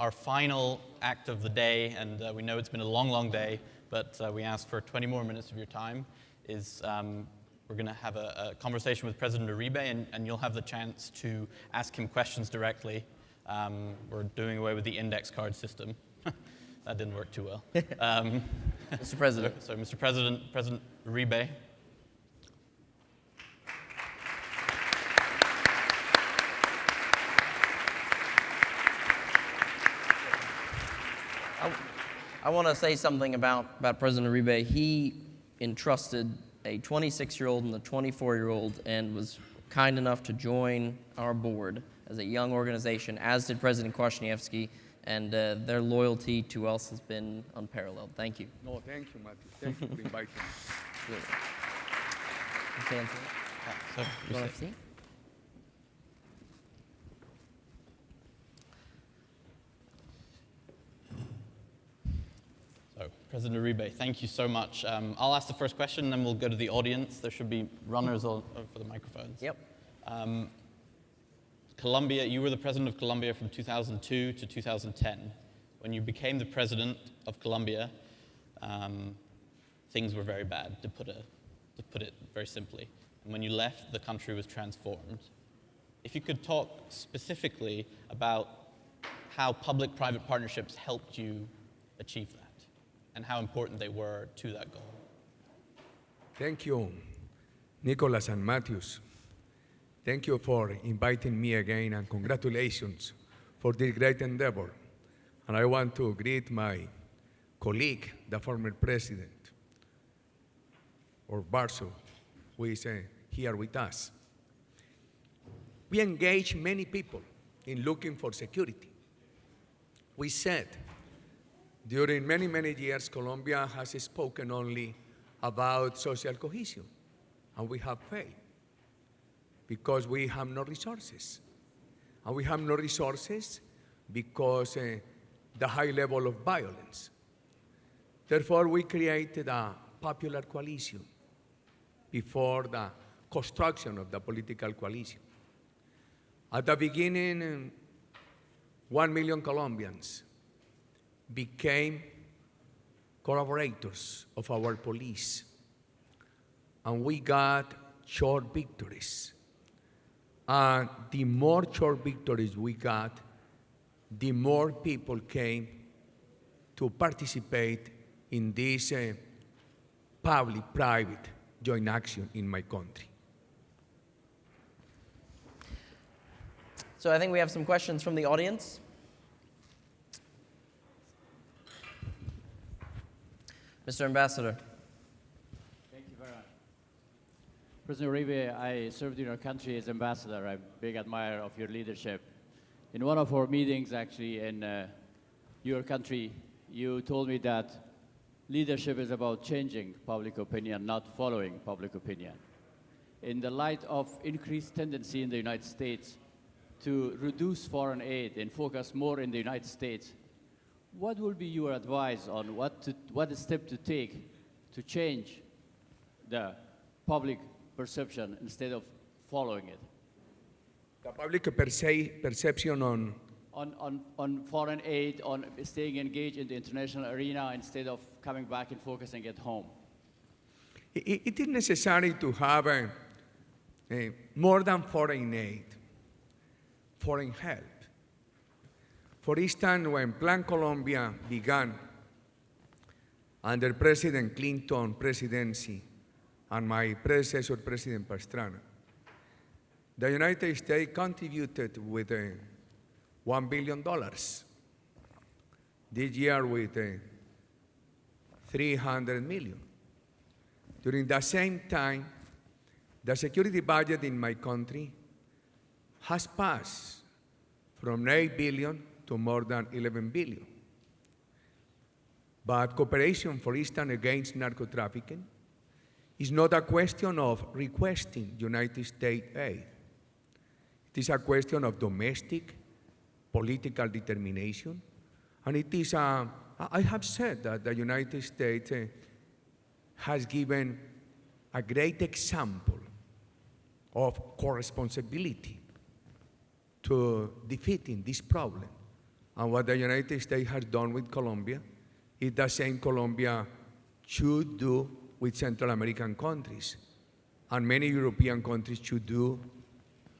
our final act of the day, and we know it's been a long, long day, but we asked for 20 more minutes of your time, is we're going to have a conversation with President Uribe, and you'll have the chance to ask him questions directly. We're doing away with the index card system. That didn't work too well. Mr. President. So, Mr. President, President Uribe. I want to say something about President Uribe. He entrusted a 26-year-old and a 24-year-old and was kind enough to join our board as a young organization, as did President Kwasniewski, and their loyalty to us has been unparalleled. Thank you. No, thank you, Matthew. Thank you for inviting me. So, you want to see? So, President Uribe, thank you so much. I'll ask the first question, and then we'll go to the audience. There should be runners for the microphones. Yep. Colombia, you were the President of Colombia from 2002 to 2010. When you became the President of Colombia, things were very bad, to put it very simply. And when you left, the country was transformed. If you could talk specifically about how public-private partnerships helped you achieve that, and how important they were to that goal. Thank you, Nicholas and Matthews. Thank you for inviting me again, and congratulations for this great endeavor. And I want to greet my colleague, the former president, or Barso, who is here with us. We engage many people in looking for security. We said, during many, many years, Colombia has spoken only about social cohesion, and we have failed because we have no resources. And we have no resources because the high level of violence. Therefore, we created a popular coalition before the construction of the political coalition. At the beginning, 1 million Colombians became collaborators of our police, and we got short victories. And the more short victories we got, the more people came to participate in this public-private joint action in my country. So I think we have some questions from the audience. Mr. Ambassador. Thank you very much. President Uribe, I served in your country as ambassador. I'm a big admirer of your leadership. In one of our meetings, actually, in your country, you told me that leadership is about changing public opinion, not following public opinion. In the light of increased tendency in the United States to reduce foreign aid and focus more in the United States, what will be your advice on what step to take to change the public perception instead of following it? The public perception on foreign aid, on staying engaged in the international arena instead of coming back and focusing at home. It is necessary to have more than foreign aid, foreign help. For instance, when Plan Colombia began under President Clinton presidency and my predecessor, President Pastrana, the United States contributed with $1 billion. This year with $300 million. During the same time, the security budget in my country has passed from 8 billion to more than 11 billion. But cooperation, for instance, against narco-trafficking is not a question of requesting United States aid. It is a question of domestic political determination. And it is, I have said that the United States has given a great example of co-responsibility to defeating this problem And what the United States has done with Colombia is the same Colombia should do with Central American countries. And many European countries should do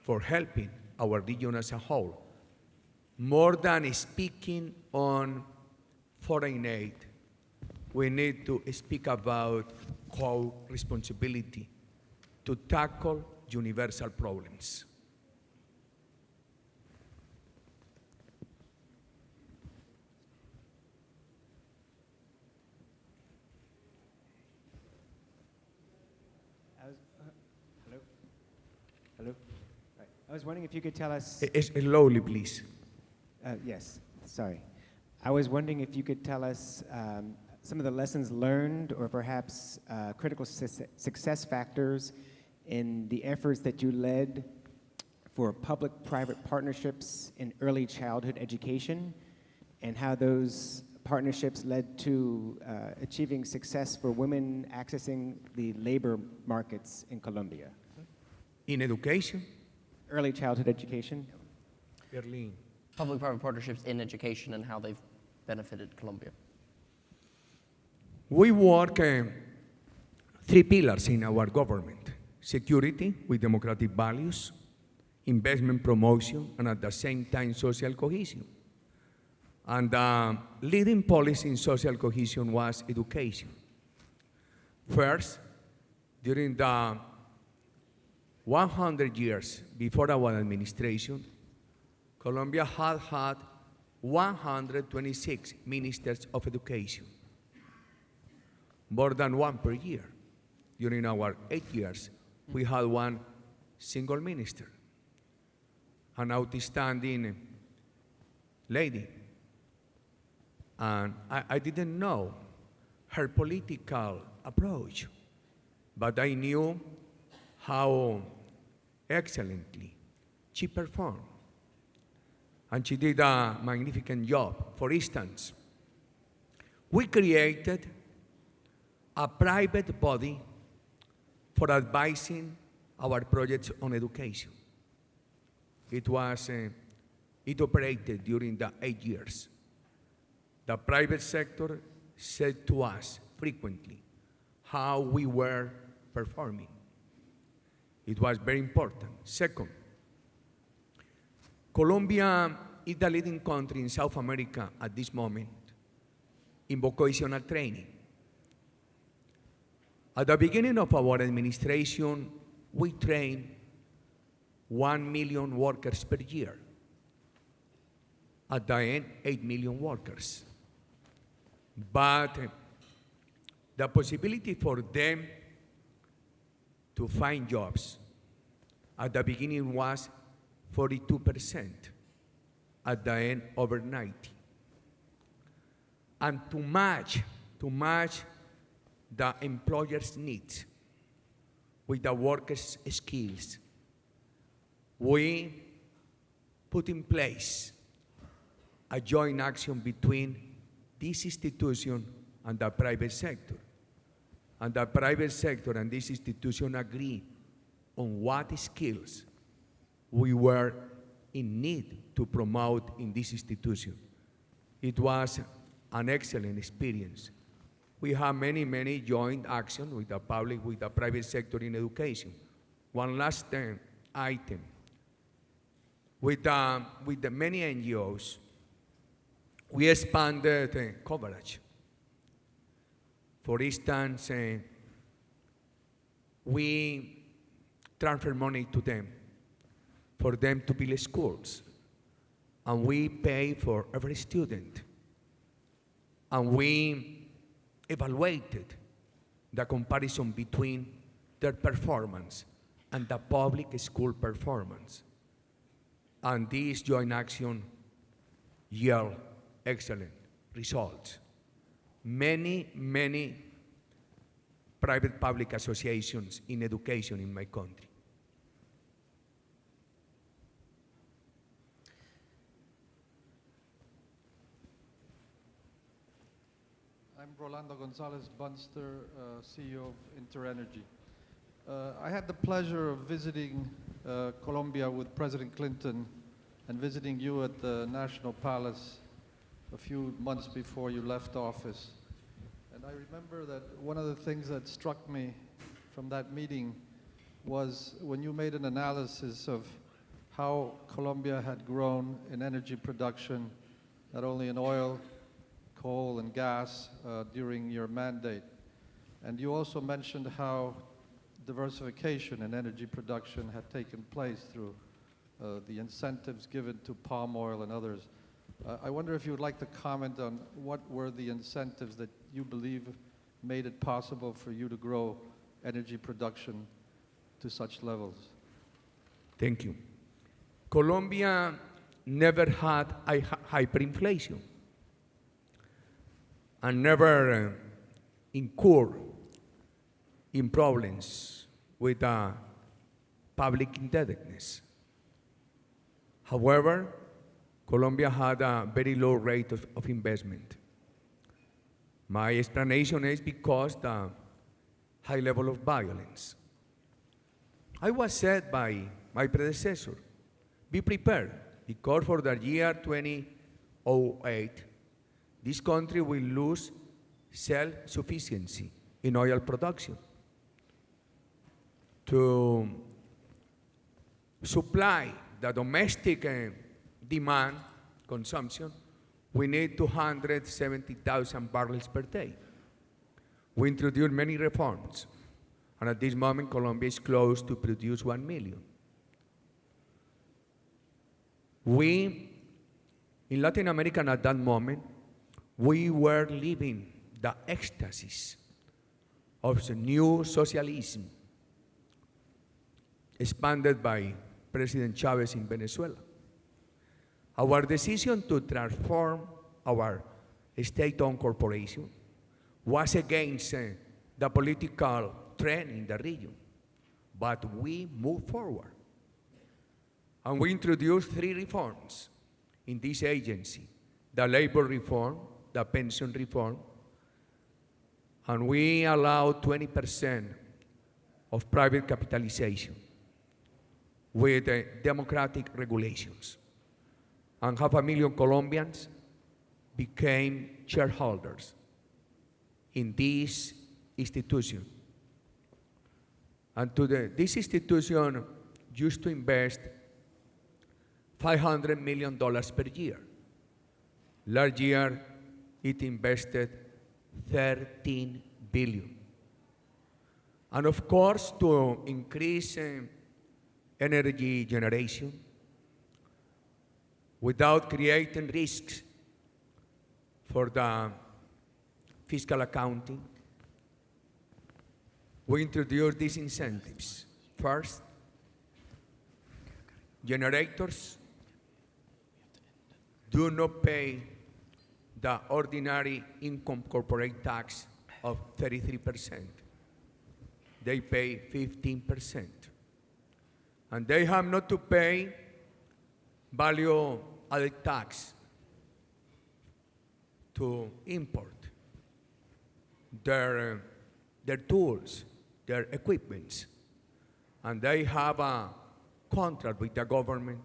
for helping our region as a whole. More than speaking on foreign aid, we need to speak about co-responsibility to tackle universal problems. Hello? Right. I was wondering if you could tell us. Slowly, please. Yes, sorry. I was wondering if you could tell us some of the lessons learned or perhaps critical success factors in the efforts that you led for public-private partnerships in early childhood education and how those partnerships led to achieving success for women accessing the labor markets in Colombia. In education, Early childhood education. Berlin. Public-private partnerships in education and how they've benefited Colombia. We work three pillars in our government: security with democratic values, investment promotion, and at the same time social cohesion. And the leading policy in social cohesion was education. First, during the 100 years before our administration, Colombia had 126 ministers of education, more than one per year. During our 8 years, we had one single minister, an outstanding lady. And I didn't know her political approach, but I knew how excellently she performed. And she did a magnificent job. For instance, we created a private body for advising our projects on education. It operated during the 8 years. The private sector said to us frequently how we were performing. It was very important. Second, Colombia is the leading country in South America at this moment in vocational training. At the beginning of our administration, we trained 1 million workers per year. At the end, 8 million workers. But the possibility for them to find jobs at the beginning was 42%, at the end over 90%. And to match the employer's needs with the workers' skills, we put in place a joint action between this institution and the private sector. And the private sector and this institution agree on what skills we were in need to promote in this institution. It was an excellent experience. We have many joint actions with the public, with the private sector in education. One last item. With the many NGOs, we expanded coverage. For instance, we transfer money to them for them to build schools. And we pay for every student. And we evaluated the comparison between their performance and the public school performance. And this joint action yield excellent results. Many private-public associations in education in my country. I'm Rolando Gonzalez Bunster, CEO of InterEnergy. I had the pleasure of visiting Colombia with President Clinton and visiting you at the National Palace a few months before you left office. And I remember that one of the things that struck me from that meeting was when you made an analysis of how Colombia had grown in energy production, not only in oil, coal, and gas during your mandate. And you also mentioned how diversification in energy production had taken place through the incentives given to palm oil and others. I wonder if you would like to comment on what were the incentives that you believe made it possible for you to grow energy production to such levels? Thank you. Colombia never had a hyperinflation and never incurred in problems with public indebtedness. However, Colombia had a very low rate of investment. My explanation is because the high level of violence. I was said by my predecessor, be prepared, because for the year 2008, this country will lose self-sufficiency in oil production. To supply the domestic demand consumption, we need 270,000 barrels per day. We introduced many reforms, and at this moment, Colombia is close to produce 1 million. We, in Latin America at that moment, we were living the ecstasies of the new socialism expanded by President Chavez in Venezuela. Our decision to transform our state-owned corporation was against the political trend in the region, but we moved forward. And we introduced 3 reforms in this agency: the labor reform, the pension reform, and we allowed 20% of private capitalization with democratic regulations. And 500,000 Colombians became shareholders in this institution. And this institution used to invest $500 million per year. Last year, it invested $13 billion. And of course, to increase energy generation without creating risks for the fiscal accounting, we introduced these incentives. First, generators do not pay the ordinary income corporate tax of 33%. They pay 15%. And they have not to pay value-added tax to import their tools, their equipments. And they have a contract with the government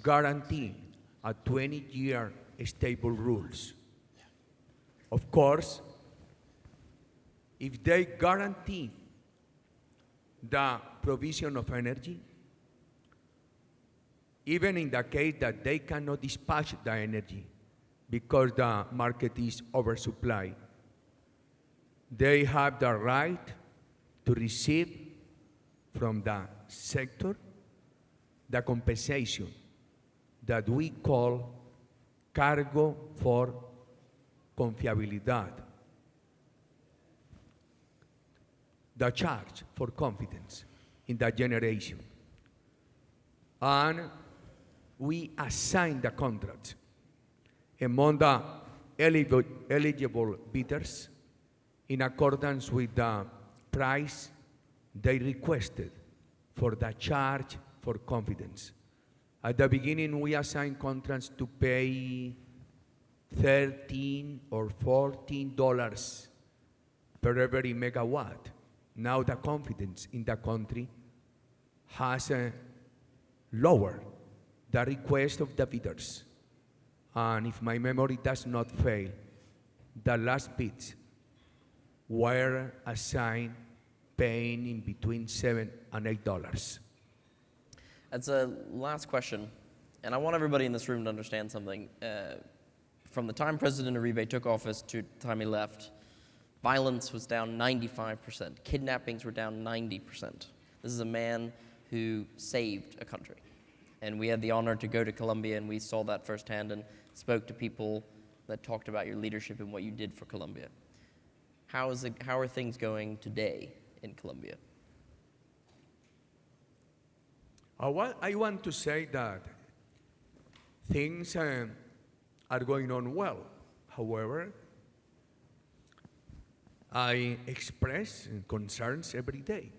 guaranteeing a 20-year stable rules. Of course, if they guarantee the provision of energy, even in the case that they cannot dispatch the energy because the market is oversupplied, they have the right to receive from the sector the compensation that we call cargo for confiabilidad, the charge for confidence in the generation. And we assign the contract among the eligible bidders in accordance with the price they requested for the charge for confidence. At the beginning, we assigned contracts to pay $13 or $14 per every megawatt. Now the confidence in the country has lowered the request of the bidders. And if my memory does not fail, the last bids were assigned paying in between $7 and $8. That's a last question, and I want everybody in this room to understand something. From the time President Uribe took office to the time he left, violence was down 95%. Kidnappings were down 90%. This is a man who saved a country. And we had the honor to go to Colombia, and we saw that firsthand and spoke to people that talked about your leadership and what you did for Colombia. How are things going today in Colombia? I want to say that things are going on well. However, I express concerns every day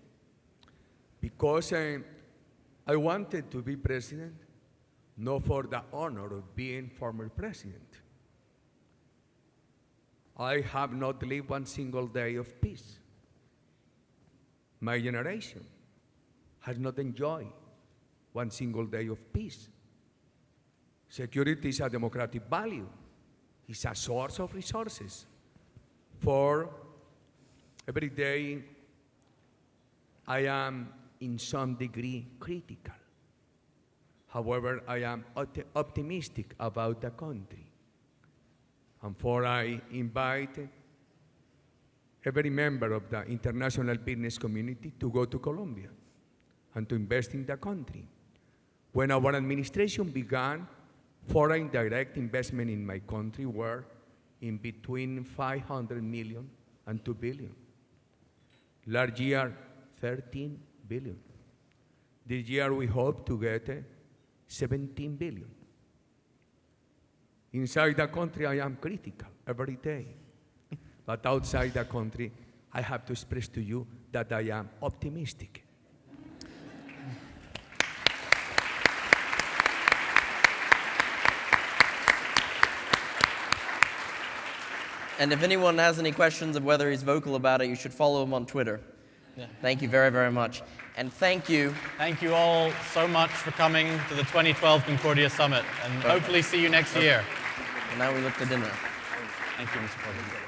because I wanted to be president not for the honor of being former president. I have not lived one single day of peace. My generation has not enjoyed one single day of peace. Security is a democratic value. It's a source of resources. For every day, I am in some degree critical. However, I am optimistic about the country. And for I invite every member of the international business community to go to Colombia and to invest in the country. When our administration began, foreign direct investment in my country were in between 500 million and 2 billion. Last year, 13 billion. This year, we hope to get 17 billion. Inside the country, I am critical every day. But outside the country, I have to express to you that I am optimistic. And if anyone has any questions of whether he's vocal about it, you should follow him on Twitter. Yeah. Thank you very, very much. And thank you. Thank you all so much for coming to the 2012 Concordia Summit, and hopefully see you next year. And now we look to dinner. Thank you, Mr. President.